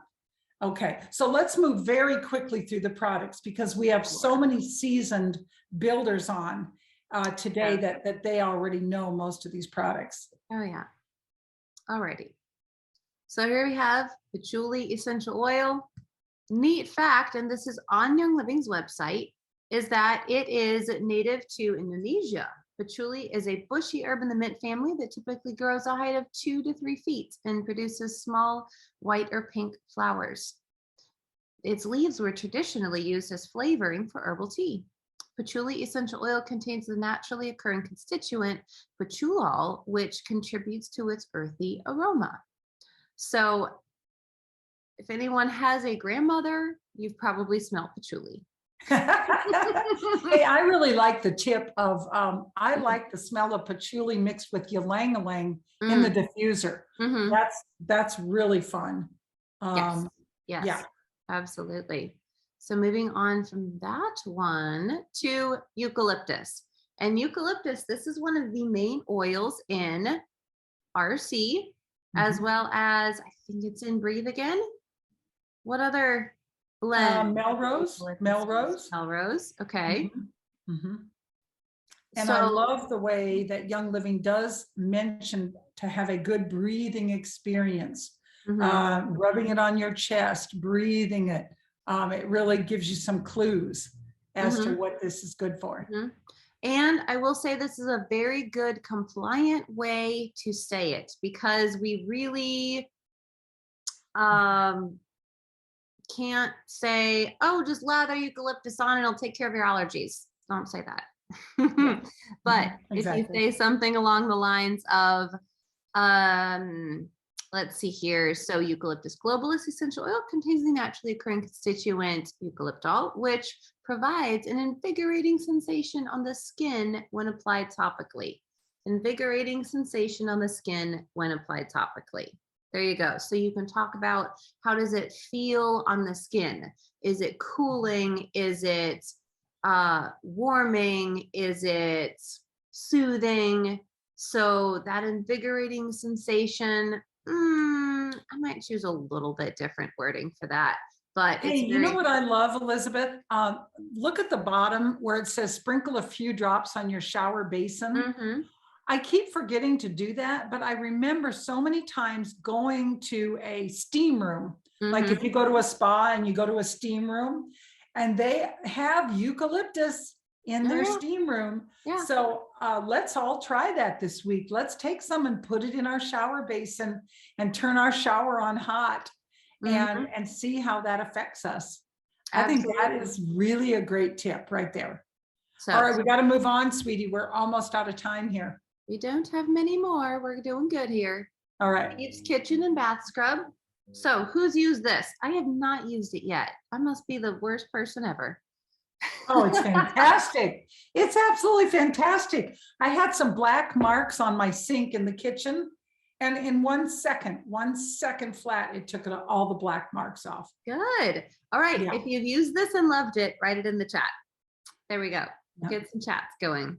S2: Okay, so let's move very quickly through the products because we have so many seasoned builders on today that they already know most of these products.
S1: Oh yeah. Alrighty. So here we have patchouli essential oil. Neat fact, and this is on Young Living's website, is that it is native to Indonesia. Patchouli is a bushy herb in the mint family that typically grows a height of 2 to 3 feet and produces small white or pink flowers. Its leaves were traditionally used as flavoring for herbal tea. Patchouli essential oil contains the naturally occurring constituent patchoulol, which contributes to its earthy aroma. So if anyone has a grandmother, you've probably smelled patchouli.
S2: Hey, I really like the tip of, I like the smell of patchouli mixed with ylang-ylang in the diffuser.
S1: Mhm.
S2: That's really fun.
S1: Yes. Yes.
S2: Yeah.
S1: Absolutely. So moving on from that one to eucalyptus. And eucalyptus, this is one of the main oils in RC, as
S2: Mhm.
S1: well as I think it's in Breathe Again. What other blend?
S2: Melrose.
S1: Melrose. Okay.
S2: Mhm. Mhm. And I
S1: So
S2: love the way that Young Living does mention to have a good breathing experience. Rubbing it on your chest, breathing it. It really gives you some clues as to what this is good for.
S1: And I will say this is a very good compliant way to say it because we really can't say, oh, just lather eucalyptus on and it'll take care of your allergies. Don't say that.
S2: Yeah.
S1: But if you
S2: Exactly.
S1: say something along the lines of, let's see here. So eucalyptus globulus essential oil contains the naturally occurring constituent eucalyptol, which provides an invigorating sensation on the skin when applied topically. Invigorating sensation on the skin when applied topically. There you go. So you can talk about how does it feel on the skin? Is it cooling? Is it warming? Is it soothing? So that invigorating sensation, I might choose a little bit different wording for that, but
S2: Hey,
S1: it's
S2: you know
S1: very,
S2: what I love, Elizabeth? Look at the bottom where it says sprinkle a few drops on your shower basin.
S1: Mhm.
S2: I keep forgetting to do that, but I remember so many times going to a steam room. Like if
S1: Mhm.
S2: you go to a spa and you go to a steam room and they have eucalyptus in their
S1: Oh,
S2: steam room.
S1: yeah.
S2: So let's all try that this week. Let's take some and put it in our shower basin and turn our shower on hot
S1: Mhm.
S2: and see how that affects us. I think that
S1: Absolutely.
S2: is really a great tip right there. All
S1: So
S2: right, we got to move on, sweetie. We're almost out of time here.
S1: we don't have many more. We're doing good here.
S2: All right.
S1: Thieves Kitchen and Bath Scrub. So who's used this? I have not used it yet. I must be the worst person ever.
S2: Oh, it's fantastic. It's absolutely fantastic. I had some black marks on my sink in the kitchen, And in 1 second flat, it took all the black marks off.
S1: Good. All right.
S2: Yeah.
S1: If you've used this and loved it, write it in the chat. There we go.
S2: Yeah.
S1: Get some chats going.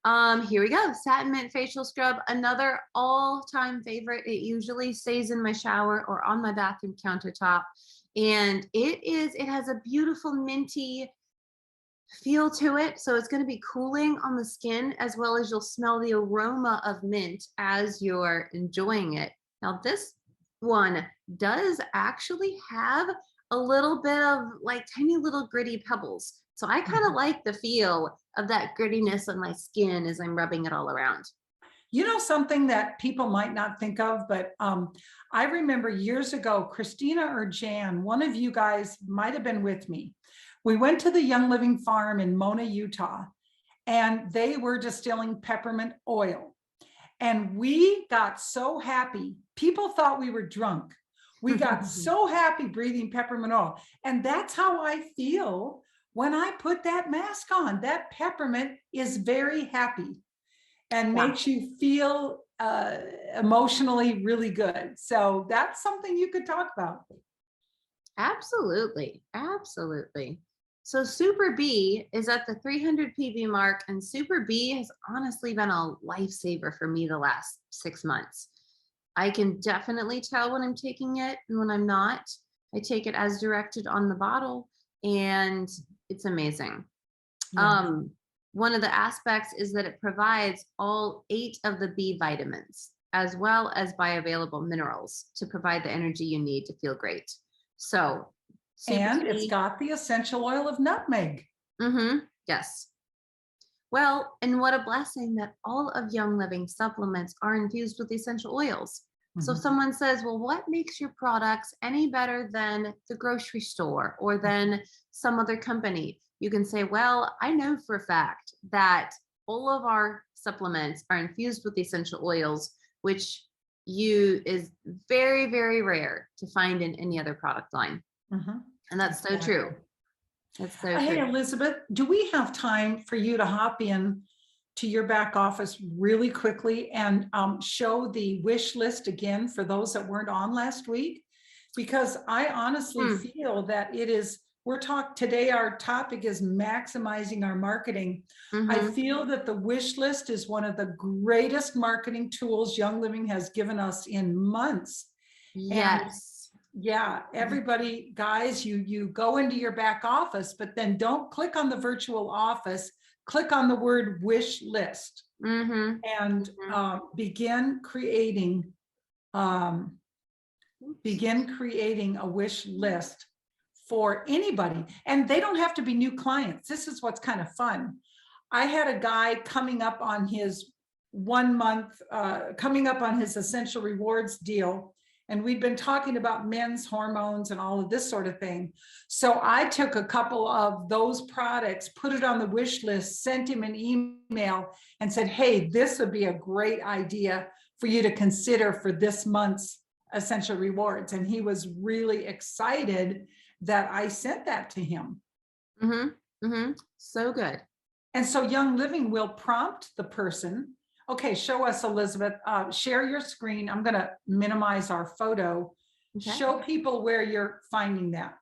S1: Here we go. Satin Mint Facial Scrub, another all-time favorite. It usually stays in my shower or on my bathroom countertop. And it has a beautiful minty feel to it. So it's going to be cooling on the skin, as well as you'll smell the aroma of mint as you're enjoying it. Now, this one does actually have a little bit of like tiny little gritty pebbles. So I kind of like the feel of that grittiness on my skin as I'm rubbing it all around.
S2: You know, something that people might not think of, but I remember years ago, Christina or Jan, one of you guys might have been with me. We went to the Young Living Farm in Mona, Utah, and they were distilling peppermint oil. And we got so happy. People thought we were drunk. We got so happy breathing peppermint oil. And that's how I feel when I put that mask on. That peppermint is very happy and makes you feel emotionally really good. So that's something you could talk about.
S1: Absolutely. Absolutely. So Super B is at the 300 PV mark, and Super B has honestly been a lifesaver for me the last 6 months. I can definitely tell when I'm taking it and when I'm not. I take it as directed on the bottle, and it's amazing.
S2: Yeah.
S1: One of the aspects is that it provides all 8 of the B vitamins, as well as bioavailable minerals to provide the energy you need to feel great. So,
S2: And it's got the essential oil of nutmeg.
S1: Yes. Well, and what a blessing that all of Young Living supplements are infused with essential oils. So if someone says, well, what makes your products any better than the grocery store or than some other company? You can say, well, I know for a fact that all of our supplements are infused with essential oils, which is very, very rare to find in any other product line. And that's so true. That's so
S2: Hey,
S1: true.
S2: Elizabeth, do we have time for you to hop in to your back office really quickly and show the wish list again for those that weren't on last week? Because I honestly feel that today our topic is maximizing our marketing. I feel that the wish list is one of the greatest marketing tools Young Living has given us in months.
S1: Yes.
S2: Yeah, everybody, guys, you go into your back office, but then don't click on the virtual office, click on the word wish list and begin creating a wish list for anybody. And they don't have to be new clients. This is what's kind of fun. I had a guy coming up on his 1 month, coming up on his Essential Rewards deal. And we'd been talking about men's hormones and all of this sort of thing. So I took a couple of those products, put it on the wish list, sent him an email and said, hey, this would be a great idea for you to consider for this month's Essential Rewards. And he was really excited that I sent that to him.
S1: So good.
S2: And so Young Living will prompt the person. Okay, show us, Elizabeth. Share your screen. I'm going to minimize our photo. Okay. Show people where you're finding that.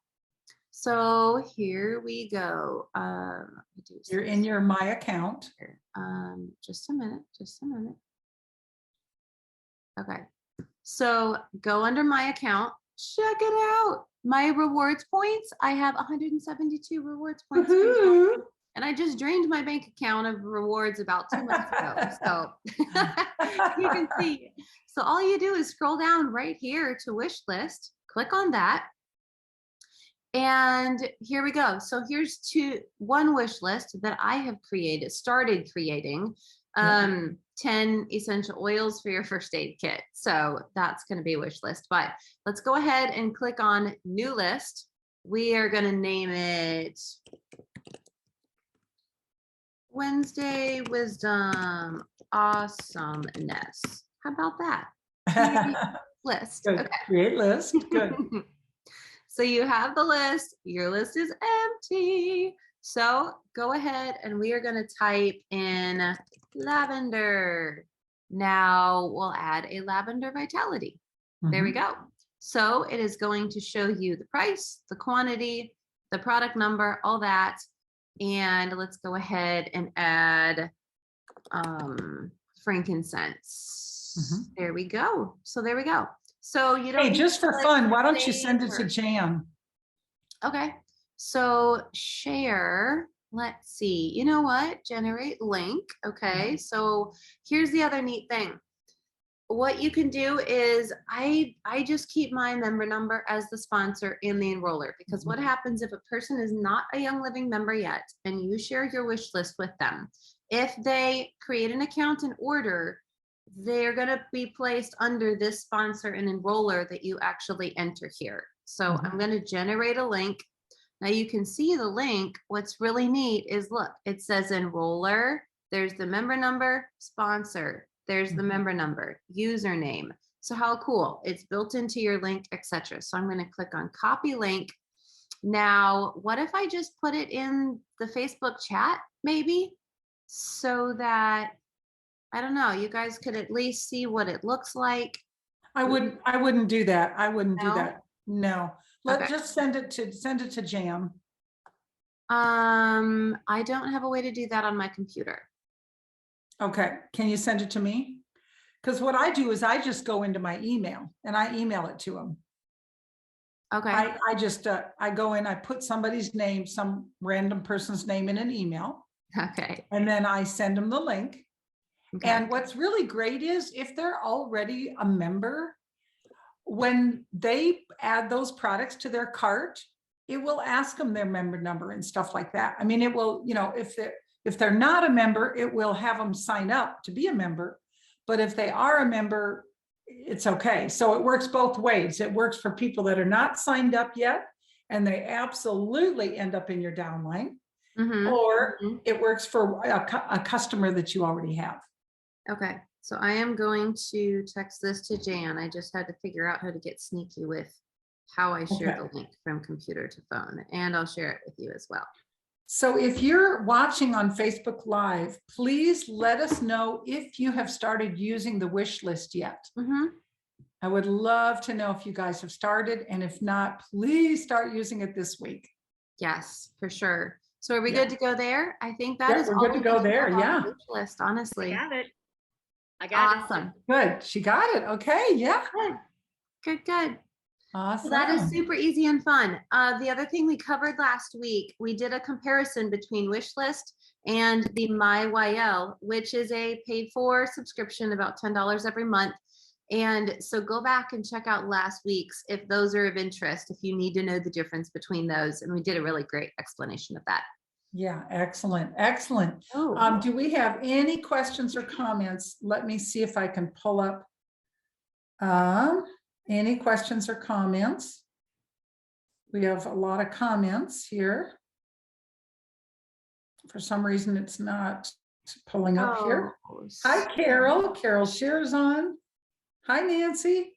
S1: So here we go.
S2: You're in your My Account.
S1: Just a minute. Okay. So go under My Account. Check it out. My rewards points. I have 172 rewards points. And I just drained my bank account of rewards about 2 months ago. So you can see. So all you do is scroll down right here to wish list, click on that. And here we go. So here's one wish list that I have started creating. 10 essential oils for your first aid kit. So that's going to be a wish list. But let's go ahead and click on new list. We are going to name it Wednesday Wisdom Awesomeness. How about that? List.
S2: Good.
S1: Okay.
S2: Create list. Good.
S1: So you have the list. Your list is empty. So go ahead and we are going to type in lavender. Now we'll add a lavender vitality. There we
S2: Mhm.
S1: go. So it is going to show you the price, the quantity, the product number, all that. And let's go ahead and add frankincense.
S2: Mhm.
S1: There we go. So there we go. So you don't
S2: Hey,
S1: need
S2: just
S1: to
S2: for
S1: like
S2: fun, why don't you
S1: save
S2: send it to
S1: or
S2: Jan?
S1: okay. So share, let's see. You know what? Generate link. Okay. So here's the other neat thing. What you can do is I just keep my member number as the sponsor in the enroller, because what happens if a person is not a Young Living member yet and you share your wish list with them, if they create an account and order, they're going to be placed under this sponsor and enroller that you actually enter here. So I'm going to generate a link. Now you can see the link. What's really neat is, look, it says enroller. There's the member number, sponsor. There's the member number, username. So how cool. It's built into your link, etc. So I'm going to click on copy link. Now, what if I just put it in the Facebook chat, maybe? So that, I don't know, you guys could at least see what it looks like.
S2: I wouldn't do that. I wouldn't do
S1: No?
S2: that. No.
S1: Okay.
S2: Just send it to Jan.
S1: I don't have a way to do that on my computer.
S2: Okay. Can you send it to me? Because what I do is I just go into my email and I email it to them.
S1: Okay.
S2: I go in, I put somebody's name, some random person's name in an email,
S1: Okay.
S2: and then I send them the link.
S1: Okay.
S2: And what's really great is if they're already a member, when they add those products to their cart, it will ask them their member number and stuff like that. I mean, it will, if they're not a member, it will have them sign up to be a member. But if they are a member, it's okay. So it works both ways. It works for people that are not signed up yet, and they absolutely end up in your downline, or it works for a customer that you already have.
S1: Okay. So I am going to text this to Jan. I just had to figure out how to get sneaky with how I share the link from computer to phone, and I'll share it with you as well.
S2: So if you're watching on Facebook Live, please let us know if you have started using the wish list yet. I would love to know if you guys have started, and if not, please start using it this week.
S1: Yes, for sure. So are we good to go there? I think that is
S2: we're
S1: all
S2: good to go there. Yeah.
S1: the wish list, honestly.
S3: I got it. I got
S1: Awesome.
S2: Good. She got it. Okay. Yeah.
S1: Good.
S2: Awesome.
S1: So that is super easy and fun. The other thing we covered last week, we did a comparison between Wishlist and the MyYL, which is a paid for subscription, about $10 every month. And so go back and check out last week's if those are of interest, if you need to know the difference between those. And we did a really great explanation of that.
S2: Yeah, excellent. Excellent.
S1: Oh.
S2: Do we have any questions or comments? Let me see if I can pull up any questions or comments. We have a lot of comments here. For some reason, it's not pulling up here. Hi, Carol. Carol shares on. Hi, Nancy.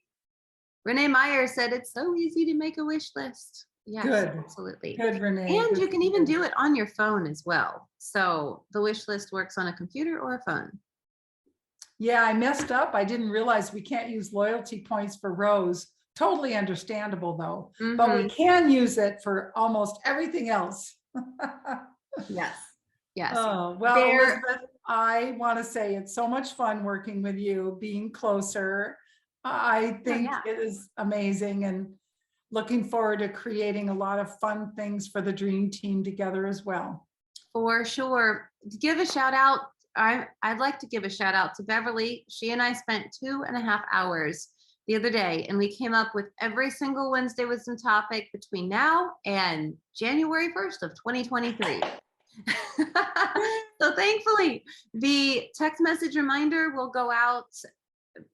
S1: Renee Meyer said it's so easy to make a wish list. Yes,
S2: good.
S1: Absolutely.
S2: Good, Renee.
S1: And
S2: good,
S1: you can even do it on your phone as well. So the wish list works on a computer or a phone.
S2: Yeah, I messed up. I didn't realize we can't use loyalty points for Rose. Totally understandable though, but we can use it for almost everything else.
S1: Yes. Yes.
S2: Oh, well, Elizabeth, I want to say it's so much fun working with you, being closer. I think it is amazing, and looking forward to creating a lot of fun things for the dream team together as well.
S1: For sure. Give a shout out. I'd like to give a shout out to Beverly. She and I spent 2.5 hours the other day, and we came up with every single Wednesday Wisdom topic between now and January 1st of 2023. So thankfully, the text message reminder will go out,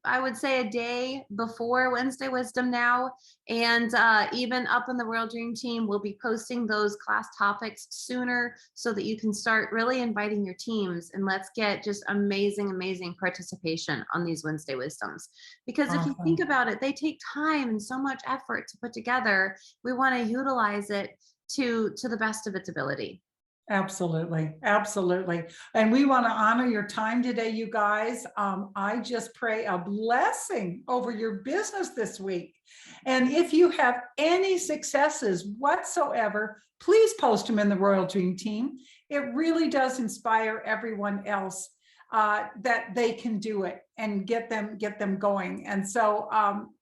S1: I would say, a day before Wednesday Wisdom now. And even up in the World Dream Team, we'll be posting those class topics sooner so that you can start really inviting your teams, and let's get just amazing participation on these Wednesday Wisdoms. Because if you think about it, they take time and so much effort to put together. We want to utilize it to the best of its ability.
S2: Absolutely, absolutely. And we want to honor your time today, you guys. I just pray a blessing over your business this week. And if you have any successes whatsoever, please post them in the Royal Dream Team. It really does inspire everyone else that they can do it and get them going. And so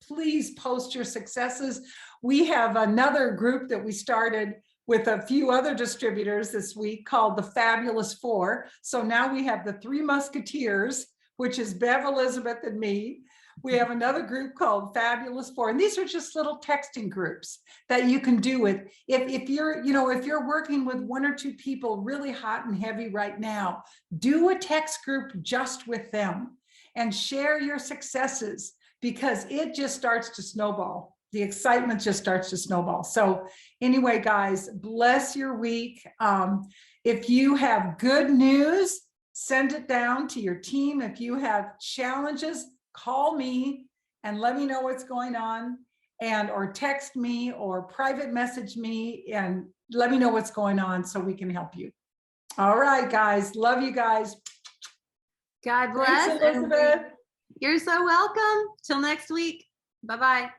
S2: please post your successes. We have another group that we started with a few other distributors this week called the Fabulous Four. So now we have the Three Musketeers, which is Bev, Elizabeth, and me. We have another group called Fabulous Four, and these are just little texting groups that you can do with. If you're working with one or two people really hot and heavy right now, do a text group just with them and share your successes, because it just starts to snowball. The excitement just starts to snowball. So anyway, guys, bless your week. If you have good news, send it down to your team. If you have challenges, call me and let me know what's going on, or text me or private message me and let me know what's going on so we can help you. All right, guys. Love you guys.
S1: God bless.
S2: Thanks, Elizabeth.
S1: You're so welcome. Till next week. Bye-bye.